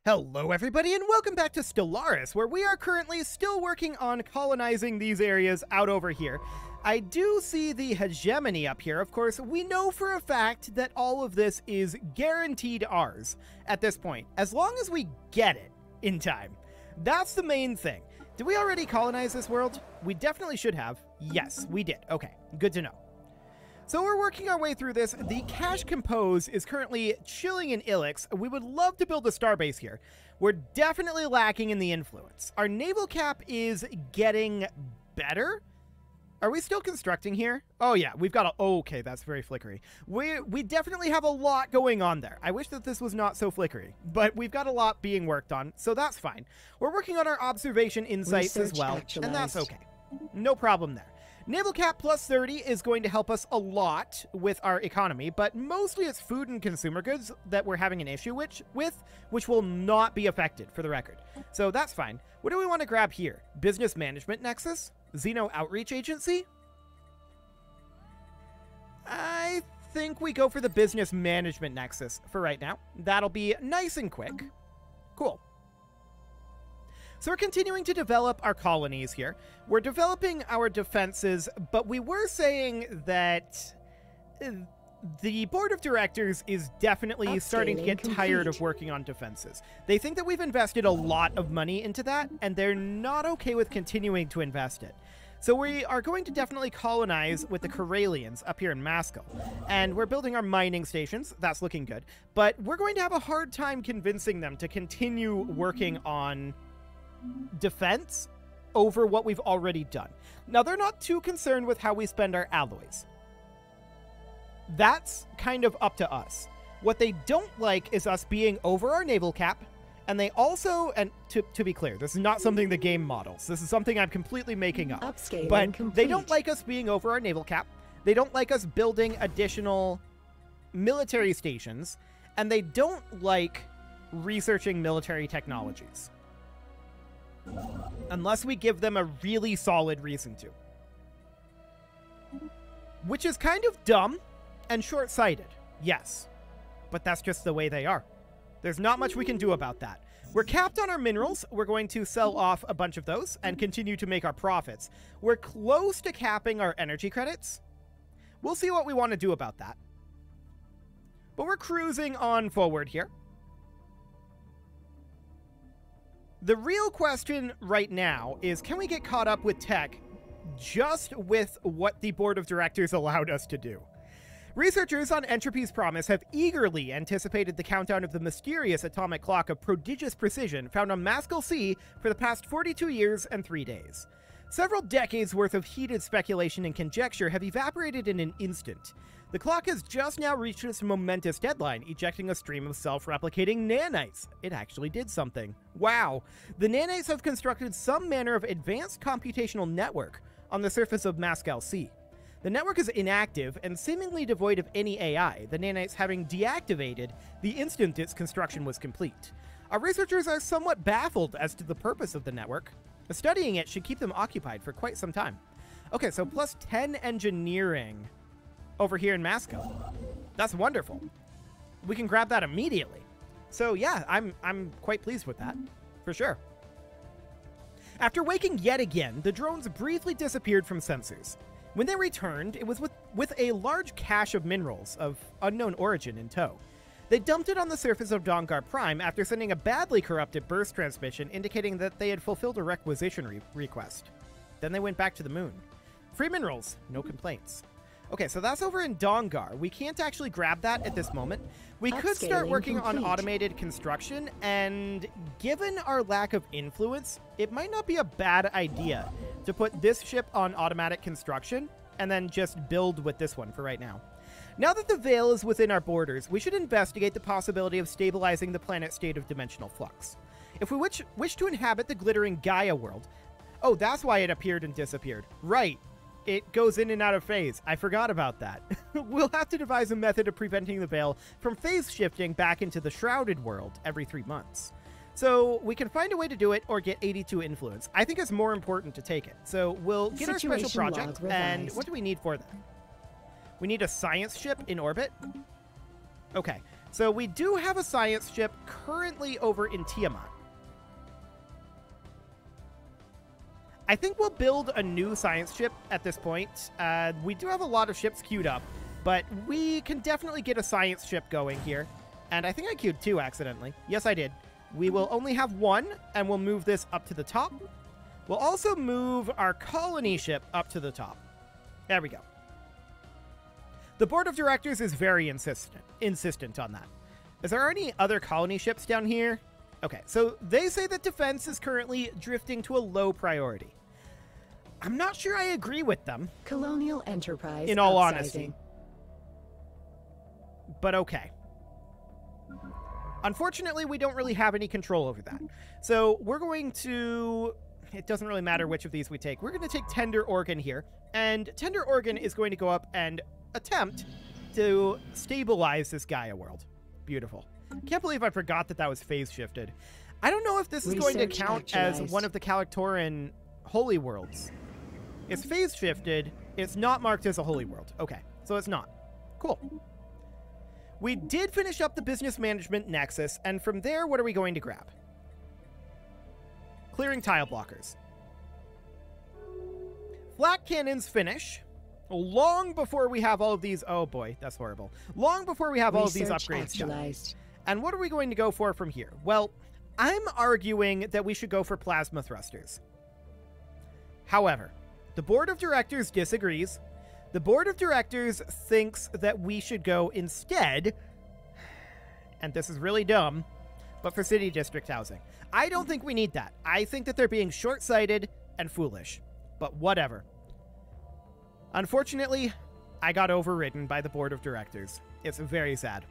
Hello everybody and welcome back to Stellaris, where we are currently still working on colonizing these areas out over here. I do see the hegemony up here. Of course, we know for a fact that all of this is guaranteed ours at this point, as long as we get it in time. That's the main thing. Did we already colonize this world? We definitely should have. Yes, we did. Okay, good to know. So we're working our way through this. The Cash Compose is currently chilling in Ilix. We would love to build a starbase here. We're definitely lacking in the influence. Our naval cap is getting better. Are we still constructing here? Oh yeah, we've got a... Oh, okay, that's very flickery. We definitely have a lot going on there. I wish that this was not so flickery, but we've got a lot being worked on, so that's fine. We're working on our observation insights as well, and that's okay. No problem there. Naval cap plus 30 is going to help us a lot with our economy, but mostly it's food and consumer goods that we're having an issue with, which will not be affected, for the record. So that's fine. What do we want to grab here? Business Management Nexus? Xeno Outreach Agency? I think we go for the Business Management Nexus for right now. That'll be nice and quick. Cool. So we're continuing to develop our colonies here. We're developing our defenses, but we were saying that the board of directors is definitely starting to get tired of working on defenses. They think that we've invested a lot of money into that, and they're not okay with continuing to invest it. So we are going to definitely colonize with the Corellians up here in Masco. And we're building our mining stations. That's looking good. But we're going to have a hard time convincing them to continue working on defense over what we've already done. Now, they're not too concerned with how we spend our alloys. That's kind of up to us. What they don't like is us being over our naval cap, and they also, and to be clear, this is not something the game models. This is something I'm completely making up. Upscaling but complete. They don't like us being over our naval cap. They don't like us building additional military stations, and they don't like researching military technologies. Unless we give them a really solid reason to. Which is kind of dumb and short-sighted, yes. But that's just the way they are. There's not much we can do about that. We're capped on our minerals. We're going to sell off a bunch of those and continue to make our profits. We're close to capping our energy credits. We'll see what we want to do about that. But we're cruising on forward here. The real question right now is, can we get caught up with tech just with what the board of directors allowed us to do? Researchers on Entropy's Promise have eagerly anticipated the countdown of the mysterious atomic clock of prodigious precision found on Mascal C for the past 42 years and 3 days. Several decades worth of heated speculation and conjecture have evaporated in an instant. The clock has just now reached its momentous deadline, ejecting a stream of self-replicating nanites. It actually did something. Wow. The nanites have constructed some manner of advanced computational network on the surface of Mascal C. The network is inactive and seemingly devoid of any AI, the nanites having deactivated the instant its construction was complete. Our researchers are somewhat baffled as to the purpose of the network. Studying it should keep them occupied for quite some time. Okay, so plus 10 engineering over here in Masco. That's wonderful. We can grab that immediately. So yeah, I'm quite pleased with that, for sure. After waking yet again, the drones briefly disappeared from sensors. When they returned, it was with a large cache of minerals of unknown origin in tow. They dumped it on the surface of Dongar Prime after sending a badly corrupted burst transmission indicating that they had fulfilled a requisition request. Then they went back to the moon. Free minerals, no complaints. Okay, so that's over in Dongar. We can't actually grab that at this moment. We could start working on automated construction, and given our lack of influence, it might not be a bad idea to put this ship on automatic construction and then just build with this one for right now. Now that the Veil is within our borders, we should investigate the possibility of stabilizing the planet's state of dimensional flux. If we wish to inhabit the glittering Gaia world... Oh, that's why it appeared and disappeared. Right. It goes in and out of phase. I forgot about that. We'll have to devise a method of preventing the Veil from phase shifting back into the Shrouded world every 3 months. So we can find a way to do it or get 82 influence. I think it's more important to take it. So we'll get our special project, and what do we need for that? We need a science ship in orbit. Okay, So we do have a science ship currently over in Tiamat. I think we'll build a new science ship at this point. We do have a lot of ships queued up, but we can definitely get a science ship going here. And I think I queued 2 accidentally. Yes, I did. We will only have 1, and we'll move this up to the top. We'll also move our colony ship up to the top. There we go. The board of directors is very insistent on that. Is there any other colony ships down here? Okay, so they say that defense is currently drifting to a low priority. I'm not sure I agree with them. Colonial enterprise. In all upsizing. honesty. But okay. Unfortunately, we don't really have any control over that. So we're going to... It doesn't really matter which of these we take. We're going to take Tender Organ here. And Tender Organ is going to go up and attempt to stabilize this Gaia world. Beautiful. Can't believe I forgot that that was phase shifted. I don't know if this is going to count as one of the Calactoran holy worlds. It's phase shifted. It's not marked as a holy world. Okay, so it's not. Cool. We did finish up the business management nexus, and from there, what are we going to grab? Clearing tile blockers. Flak cannons finish long before we have all of these. Oh boy, that's horrible. Long before we have all of these upgrades done. And what are we going to go for from here? Well, I'm arguing that we should go for plasma thrusters. However, the board of directors disagrees. The board of directors thinks that we should go instead, and this is really dumb, but for city district housing. I don't think we need that. I think that they're being short-sighted and foolish, but whatever. Unfortunately, I got overridden by the board of directors. It's very sad.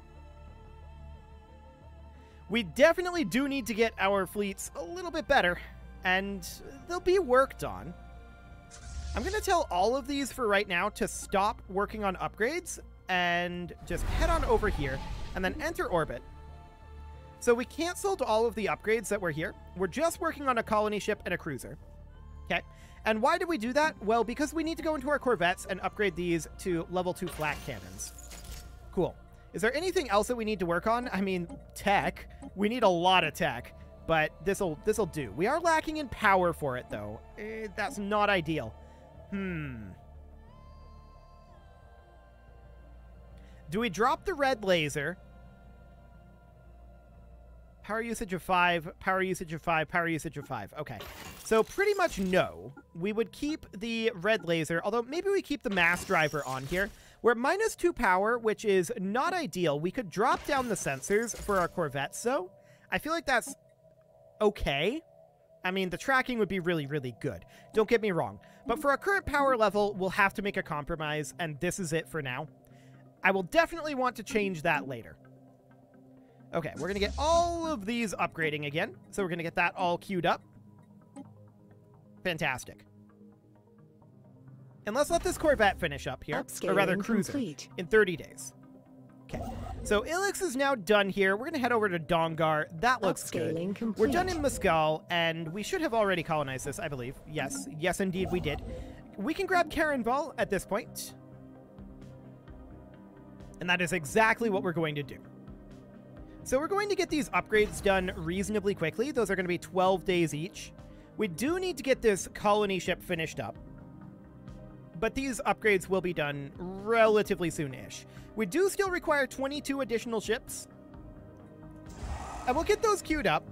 We definitely do need to get our fleets a little bit better, and they'll be worked on. I'm going to tell all of these for right now to stop working on upgrades and just head on over here and then enter orbit. So we canceled all of the upgrades that were here. We're just working on a colony ship and a cruiser. Okay. And why did we do that? Well, because we need to go into our corvettes and upgrade these to level 2 flak cannons. Cool. Is there anything else that we need to work on? I mean, tech. We need a lot of tech, but this'll do. We are lacking in power for it, though. That's not ideal. Do we drop the red laser? Power usage of 5, power usage of 5, power usage of 5. Okay. So pretty much no. We would keep the red laser, although maybe we keep the mass driver on here. We're at -2 power, which is not ideal. We could drop down the sensors for our corvettes, though. I feel like that's okay. I mean, the tracking would be really, really good. Don't get me wrong. But for our current power level, we'll have to make a compromise, and this is it for now. I will definitely want to change that later. Okay, we're going to get all of these upgrading again. So we're going to get that all queued up. Fantastic. And let's let this corvette finish up here. Or rather, cruiser. Complete. In 30 days. Okay. So Ilix is now done here. We're going to head over to Dongar. That looks good. Complete. We're done in Mescal, and we should have already colonized this, I believe. Yes. Yes, indeed, we did. We can grab Karenval at this point. And that is exactly what we're going to do. So we're going to get these upgrades done reasonably quickly. Those are going to be 12 days each. We do need to get this colony ship finished up. But these upgrades will be done relatively soon-ish. We do still require 22 additional ships. And we'll get those queued up.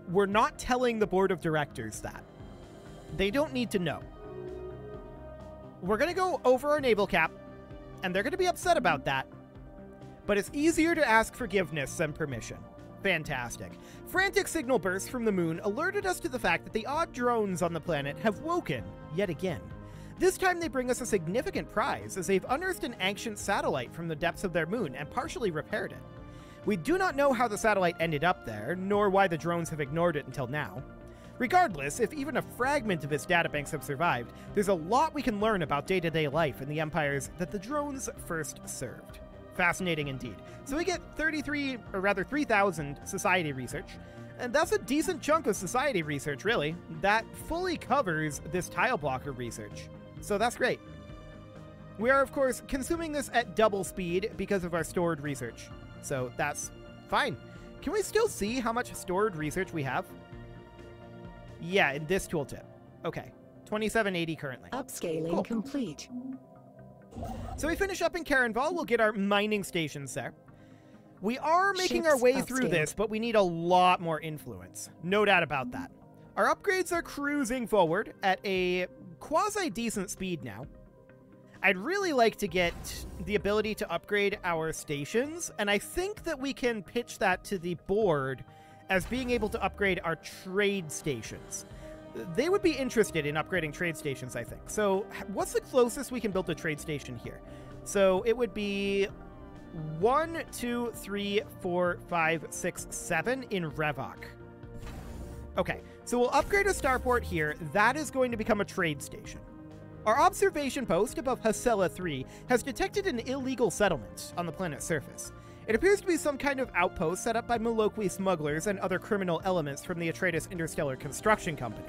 We're not telling the board of directors that. They don't need to know. We're going to go over our naval cap, and they're going to be upset about that. But it's easier to ask forgiveness than permission. Fantastic. Frantic signal bursts from the moon alerted us to the fact that the odd drones on the planet have woken yet again. This time they bring us a significant prize, as they've unearthed an ancient satellite from the depths of their moon and partially repaired it. We do not know how the satellite ended up there, nor why the drones have ignored it until now. Regardless, if even a fragment of its databanks have survived, there's a lot we can learn about day-to-day life in the empires that the drones first served. Fascinating indeed. So we get 3,000 society research, and that's a decent chunk of society research, really. That fully covers this tile blocker research. So that's great. We are, of course, consuming this at double speed because of our stored research. So that's fine. Can we still see how much stored research we have? Yeah, in this tooltip. Okay, 2780 currently. Upscaling complete. So we finish up in Karenval, we'll get our mining stations there. We are making our way through this, but we need a lot more influence. No doubt about that. Our upgrades are cruising forward at a quasi-decent speed now. I'd really like to get the ability to upgrade our stations, and I think that we can pitch that to the board as being able to upgrade our trade stations. They would be interested in upgrading trade stations, I think. So what's the closest we can build a trade station here? So it would be 1, 2, 3, 4, 5, 6, 7 in Revok. Okay, so we'll upgrade a starport here. That is going to become a trade station. Our observation post above Hasela 3 has detected an illegal settlement on the planet's surface. It appears to be some kind of outpost set up by Maloqui smugglers and other criminal elements from the Atreides Interstellar Construction Company.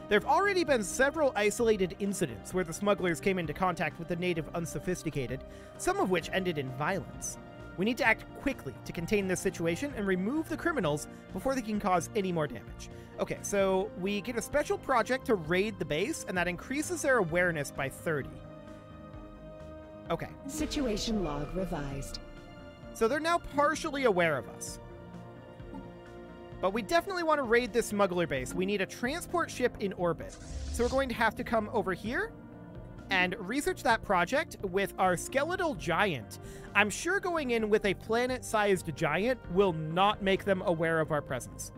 There have already been several isolated incidents where the smugglers came into contact with the native unsophisticated, some of which ended in violence. We need to act quickly to contain this situation and remove the criminals before they can cause any more damage. Okay, so we get a special project to raid the base, and that increases their awareness by 30. Okay. Situation log revised. So they're now partially aware of us. But we definitely want to raid this smuggler base. We need a transport ship in orbit. So we're going to have to come over here and research that project with our skeletal giant. I'm sure going in with a planet-sized giant will not make them aware of our presence.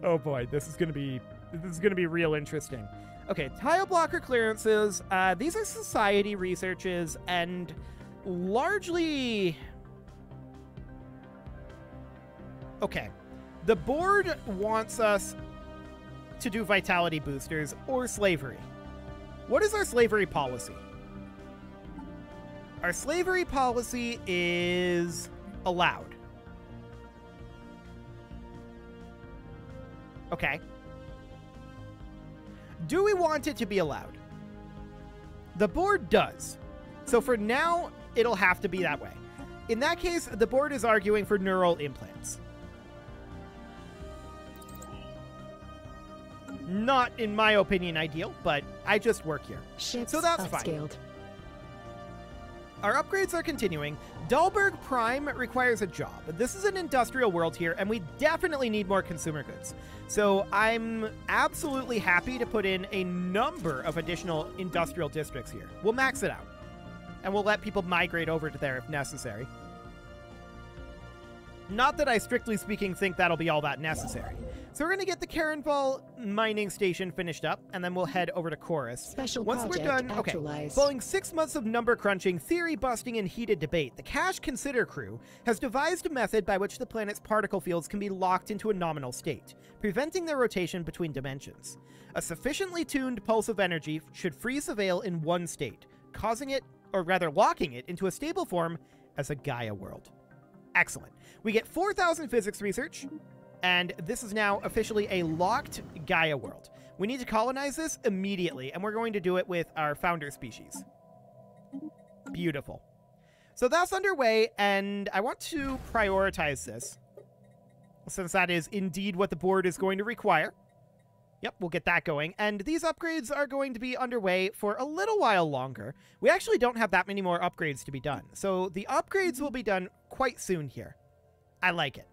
Oh boy, this is going to be real interesting. Okay, tile blocker clearances. These are society researches and largely... Okay, the board wants us to do vitality boosters or slavery. What is our slavery policy? Our slavery policy is allowed. Okay. Do we want it to be allowed? The board does. So for now, it'll have to be that way. In that case, the board is arguing for neural implants. Not, in my opinion, ideal, but I just work here. Ships so that's upscaled. Fine. Our upgrades are continuing. Dahlberg Prime requires a job. This is an industrial world here, and we definitely need more consumer goods. So I'm absolutely happy to put in a number of additional industrial districts here. We'll max it out, and we'll let people migrate over to there if necessary. Not that I, strictly speaking, think that'll be all that necessary. So we're going to get the Karenval mining station finished up, and then we'll head over to Chorus. Once we're done, okay, following 6 months of number crunching, theory busting, and heated debate, the Cash Consider crew has devised a method by which the planet's particle fields can be locked into a nominal state, preventing their rotation between dimensions. A sufficiently tuned pulse of energy should freeze the veil in one state, causing it, or rather locking it, into a stable form as a Gaia world. Excellent. We get 4,000 physics research, and this is now officially a locked Gaia world. We need to colonize this immediately, and we're going to do it with our founder species. Beautiful. So that's underway, and I want to prioritize this, since that is indeed what the board is going to require. Yep, we'll get that going. And these upgrades are going to be underway for a little while longer. We actually don't have that many more upgrades to be done. So the upgrades will be done quite soon here. I like it.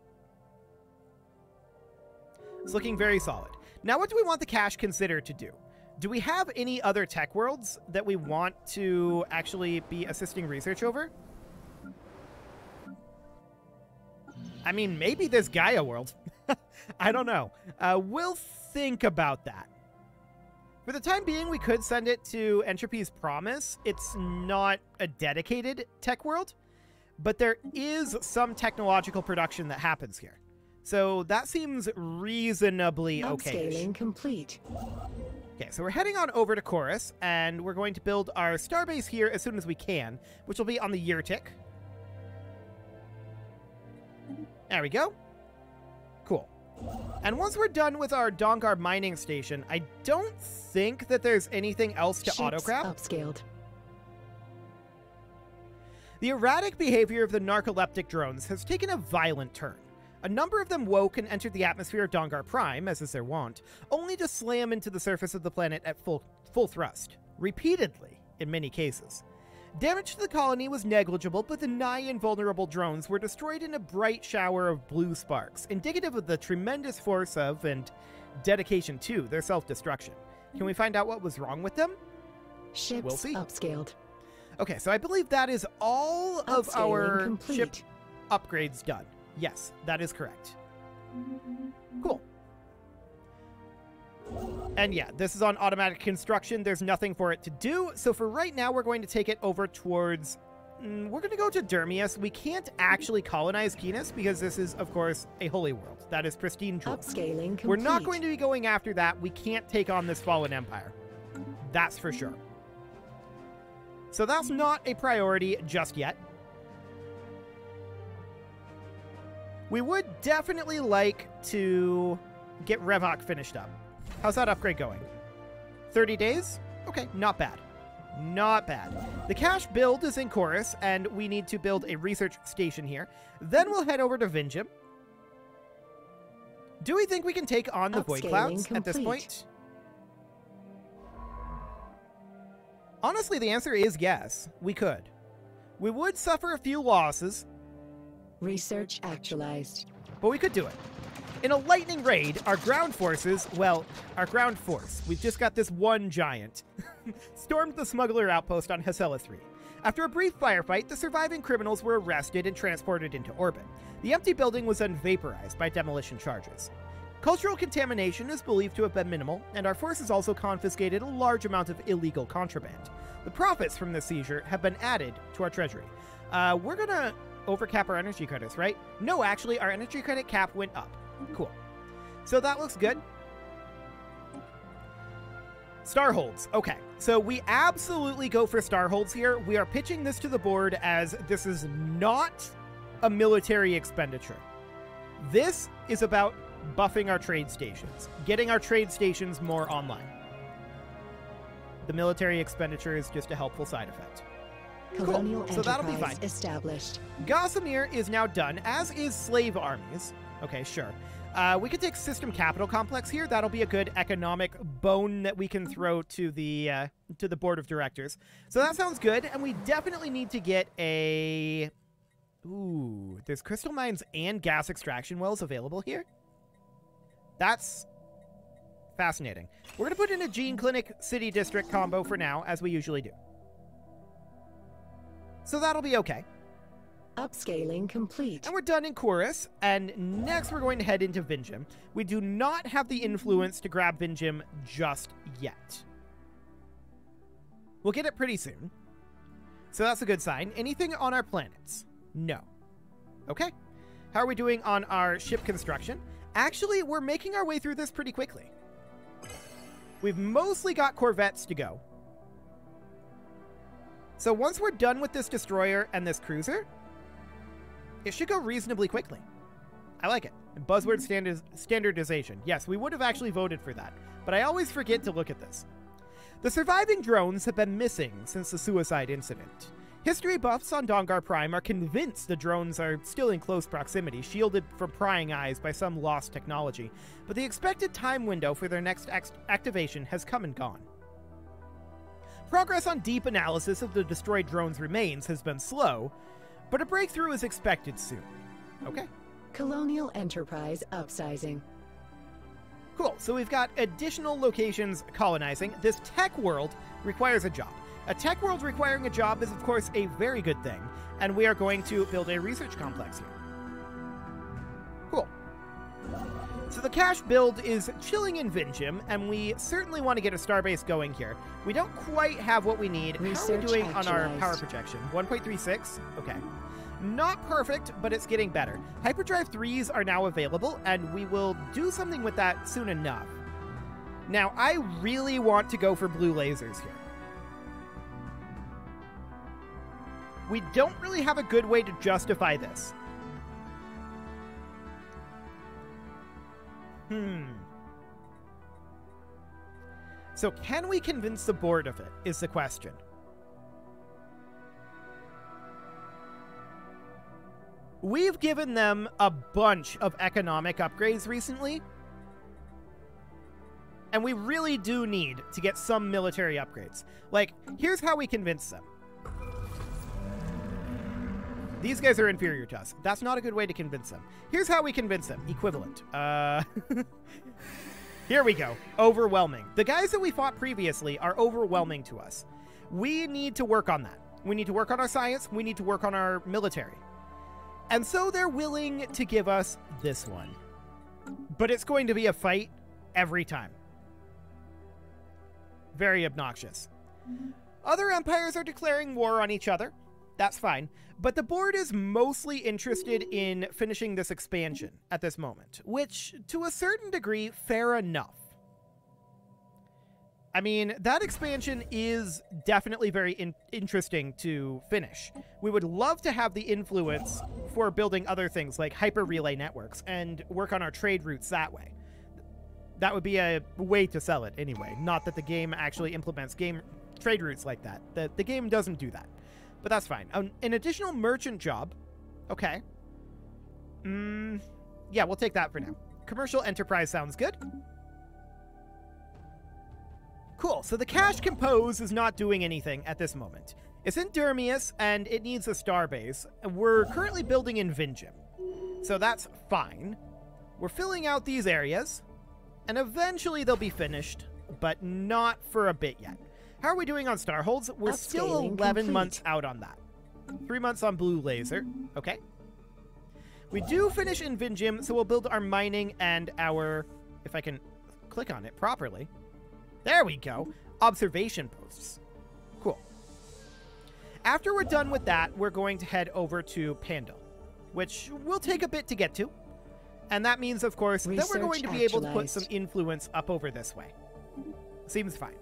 It's looking very solid. Now, what do we want the Cash Consider to do? Do we have any other tech worlds that we want to actually be assisting research over? I mean, maybe this Gaia world. I don't know. We'll think about that. For the time being, we could send it to Entropy's Promise. It's not a dedicated tech world, but there is some technological production that happens here. So that seems reasonably okay. Upscaling complete. Okay, so we're heading on over to Chorus, and we're going to build our starbase here as soon as we can, which will be on the year tick. There we go. Cool. And once we're done with our Dongar mining station, I don't think that there's anything else to autocraft. Upscaled. The erratic behavior of the narcoleptic drones has taken a violent turn. A number of them woke and entered the atmosphere of Dongar Prime, as is their wont, only to slam into the surface of the planet at full thrust, repeatedly in many cases. Damage to the colony was negligible, but the nigh-invulnerable drones were destroyed in a bright shower of blue sparks, indicative of the tremendous force of and dedication to their self-destruction. Can we find out what was wrong with them? Ships We'll see. upscaled. Okay, so I believe that is all of Upscaling our complete. ship upgrades done. Yes, that is correct. Cool. And yeah, this is on automatic construction. There's nothing for it to do. So for right now, we're going to take it over towards... we're going to go to Dermius. We can't actually colonize Venus because this is, of course, a holy world. That is pristine jewel. Upscaling complete. We're not going to be going after that. We can't take on this fallen empire. That's for sure. So that's not a priority just yet. We would definitely like to get Revok finished up. How's that upgrade going? 30 days? Okay, not bad. Not bad. The cache build is in Chorus, and we need to build a research station here. Then we'll head over to Vinjam. Do we think we can take on the Void Clouds at this point? Honestly, the answer is yes, we could. We would suffer a few losses. Research actualized. But we could do it. In a lightning raid, our ground forces, well, our ground force, we've just got this one giant, stormed the smuggler outpost on Hasela 3. After a brief firefight, the surviving criminals were arrested and transported into orbit. The empty building was then vaporized by demolition charges. Cultural contamination is believed to have been minimal, and our forces also confiscated a large amount of illegal contraband. The profits from this seizure have been added to our treasury. We're gonna overcap our energy credits, right? No, actually, our energy credit cap went up. Cool. So that looks good. Starholds. Okay, so we absolutely go for Starholds here. We are pitching this to the board as this is not a military expenditure. This is about buffing our trade stations, getting our trade stations more online. The military expenditure is just a helpful side effect. Colonial cool. So that'll be enterprise fine. Established. Gossamer is now done, as is slave armies. Okay, sure. We could take System Capital Complex here. That'll be a good economic bone that we can throw to the board of directors. So that sounds good, and we definitely need to get a... Ooh, there's crystal mines and gas extraction wells available here? That's fascinating. We're going to put in a Gene Clinic City District combo for now, as we usually do. So that'll be okay. Upscaling complete. And we're done in Chorus, and next we're going to head into Vinjam. We do not have the influence to grab Vinjam just yet. We'll get it pretty soon. So that's a good sign. Anything on our planets? No. Okay. How are we doing on our ship construction? Actually, we're making our way through this pretty quickly. We've mostly got Corvettes to go. So once we're done with this destroyer and this cruiser, it should go reasonably quickly. I like it. And buzzword standardization. Yes, we would have actually voted for that, but I always forget to look at this. The surviving drones have been missing since the suicide incident. History buffs on Dongar Prime are convinced the drones are still in close proximity, shielded from prying eyes by some lost technology, but the expected time window for their next activation has come and gone. Progress on deep analysis of the destroyed drones' remains has been slow, but a breakthrough is expected soon. Okay. Colonial enterprise upsizing. Cool, so we've got additional locations colonizing. This tech world requires a job. A tech world requiring a job is, of course, a very good thing, and we are going to build a research complex here. Cool. So the cache build is chilling in Vinjam, and we certainly want to get a starbase going here. We don't quite have what we need. How are we doing on our power projection? 1.36? Okay. Not perfect, but it's getting better. Hyperdrive 3s are now available, and we will do something with that soon enough. Now, I really want to go for blue lasers here. We don't really have a good way to justify this. So can we convince the board of it, is the question. We've given them a bunch of economic upgrades recently, and we really do need to get some military upgrades. Like, here's how we convince them. These guys are inferior to us. That's not a good way to convince them. Here's how we convince them. Equivalent. Here we go. Overwhelming. The guys that we fought previously are overwhelming to us. We need to work on that. We need to work on our science. We need to work on our military. And so they're willing to give us this one. But it's going to be a fight every time. Very obnoxious. Other empires are declaring war on each other. That's fine. But the board is mostly interested in finishing this expansion at this moment, which, to a certain degree, fair enough. I mean, that expansion is definitely very interesting to finish. We would love to have the influence for building other things like hyper relay networks and work on our trade routes that way. That would be a way to sell it anyway. Not that the game actually implements trade routes like that. The game doesn't do that. But that's fine. An additional merchant job. Okay. Yeah, we'll take that for now. Commercial enterprise sounds good. Cool. So the cache compose is not doing anything at this moment. It's in Dermius, and it needs a starbase. We're currently building in Vingem. So that's fine. We're filling out these areas, and eventually they'll be finished, but not for a bit yet. How are we doing on Starholds? We're still 11 months out on that. 3 months on Blue Laser. Okay. We do finish in Vingem, so we'll build our mining and our, if I can click on it properly. There we go. Observation posts. Cool. After we're done with that, we're going to head over to Pandal, which will take a bit to get to. And that means, of course, that we're going to be able to put some influence up over this way. Seems fine.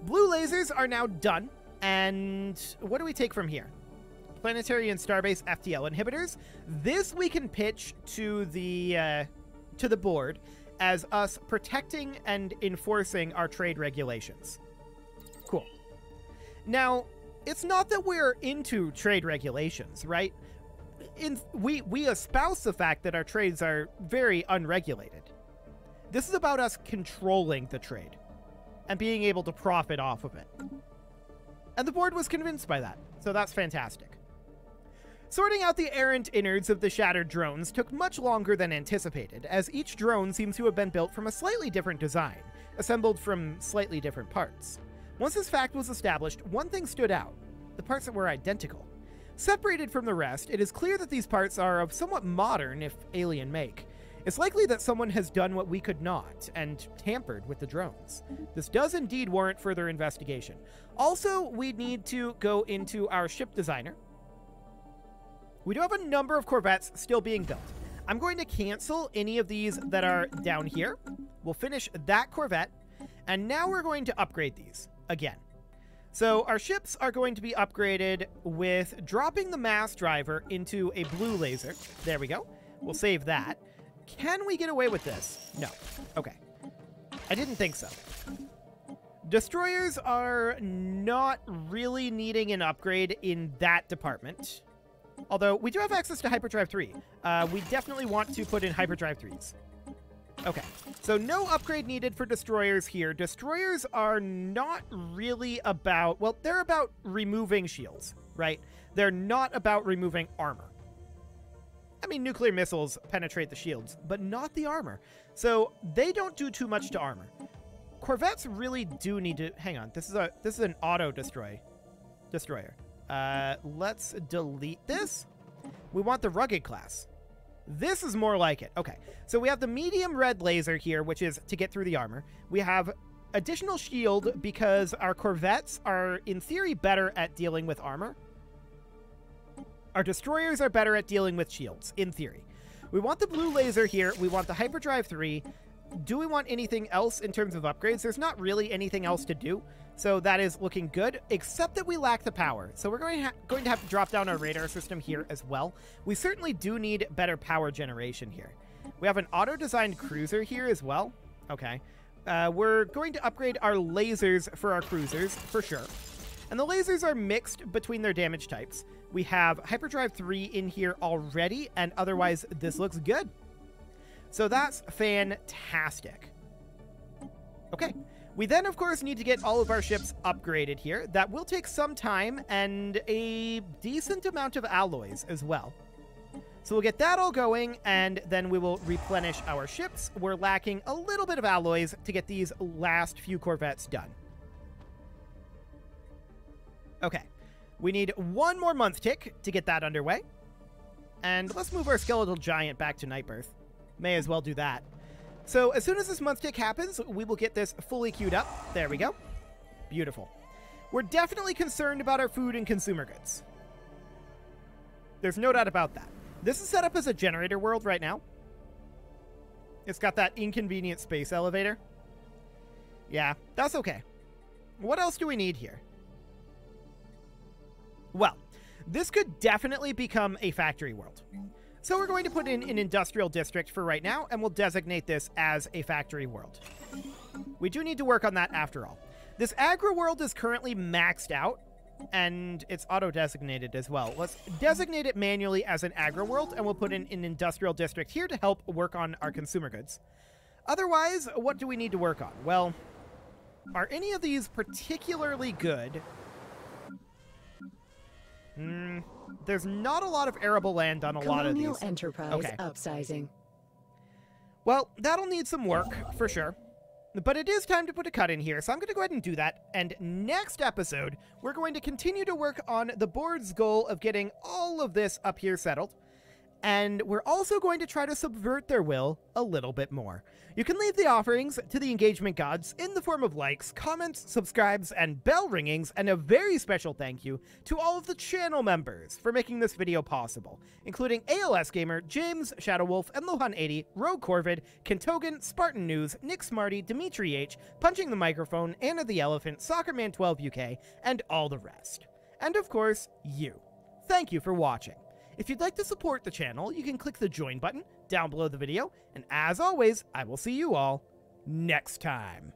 Blue lasers are now done. And what do we take from here? Planetary and Starbase FTL inhibitors. This we can pitch to the board as us protecting and enforcing our trade regulations. Cool. Now, it's not that we're into trade regulations, right? We espouse the fact that our trades are very unregulated. This is about us controlling the trade and being able to profit off of it. And the board was convinced by that, so that's fantastic. Sorting out the errant innards of the shattered drones took much longer than anticipated, as each drone seems to have been built from a slightly different design, assembled from slightly different parts. Once this fact was established, one thing stood out: the parts that were identical. Separated from the rest, it is clear that these parts are of somewhat modern, if alien make. It's likely that someone has done what we could not, and tampered with the drones. This does indeed warrant further investigation. Also, we need to go into our ship designer. We do have a number of Corvettes still being built. I'm going to cancel any of these that are down here. We'll finish that Corvette, and now we're going to upgrade these again. So our ships are going to be upgraded with dropping the mass driver into a blue laser. There we go. We'll save that. Can we get away with this? No. Okay. I didn't think so. Destroyers are not really needing an upgrade in that department. Although, we do have access to Hyperdrive 3. We definitely want to put in Hyperdrive 3s. Okay, so no upgrade needed for destroyers here. Destroyers are not really about... Well, they're about removing shields, right? They're not about removing armor. I mean, nuclear missiles penetrate the shields, but not the armor. So they don't do too much to armor. Corvettes really do need to... Hang on, this is an auto-destroyer. Let's delete this. We want the rugged class. This is more like it. Okay, so we have the medium red laser here, which is to get through the armor. We have additional shield because our Corvettes are, in theory, better at dealing with armor. Our destroyers are better at dealing with shields, in theory. We want the blue laser here. We want the Hyperdrive 3. Do we want anything else in terms of upgrades? There's not really anything else to do. So that is looking good, except that we lack the power. So we're going to have to drop down our radar system here as well. We certainly do need better power generation here. We have an auto-designed cruiser here as well. Okay. We're going to upgrade our lasers for our cruisers, for sure. And the lasers are mixed between their damage types. We have Hyperdrive 3 in here already, and otherwise this looks good. So that's fantastic. Okay. We then, of course, need to get all of our ships upgraded here. That will take some time and a decent amount of alloys as well. So we'll get that all going, and then we will replenish our ships. We're lacking a little bit of alloys to get these last few corvettes done. Okay. We need one more month tick to get that underway. And let's move our skeletal giant back to Nightbirth. May as well do that. So as soon as this month tick happens, we will get this fully queued up. There we go. Beautiful. We're definitely concerned about our food and consumer goods. There's no doubt about that. This is set up as a generator world right now. It's got that inconvenient space elevator. Yeah, that's okay. What else do we need here? Well, this could definitely become a factory world. So we're going to put in an industrial district for right now, and we'll designate this as a factory world. We do need to work on that after all. This agro world is currently maxed out, and it's auto-designated as well. Let's designate it manually as an agro world, and we'll put in an industrial district here to help work on our consumer goods. Otherwise, what do we need to work on? Well, are any of these particularly good? There's not a lot of arable land on a lot of these. Colonial Enterprise upsizing. Well, that'll need some work, for sure. But it is time to put a cut in here, so I'm going to go ahead and do that. And next episode, we're going to continue to work on the board's goal of getting all of this up here settled. And we're also going to try to subvert their will a little bit more. You can leave the offerings to the engagement gods in the form of likes, comments, subscribes, and bell ringings, and a very special thank you to all of the channel members for making this video possible, including ALS Gamer, James, Shadowwolf, and Lohan80, Rogue Corvid, Kentogan, Spartan News, Nick Smarty, Dimitri H, Punching the Microphone, Anna the Elephant, Soccerman12 UK, and all the rest. And of course, you. Thank you for watching. If you'd like to support the channel, you can click the join button down below the video, and as always, I will see you all next time.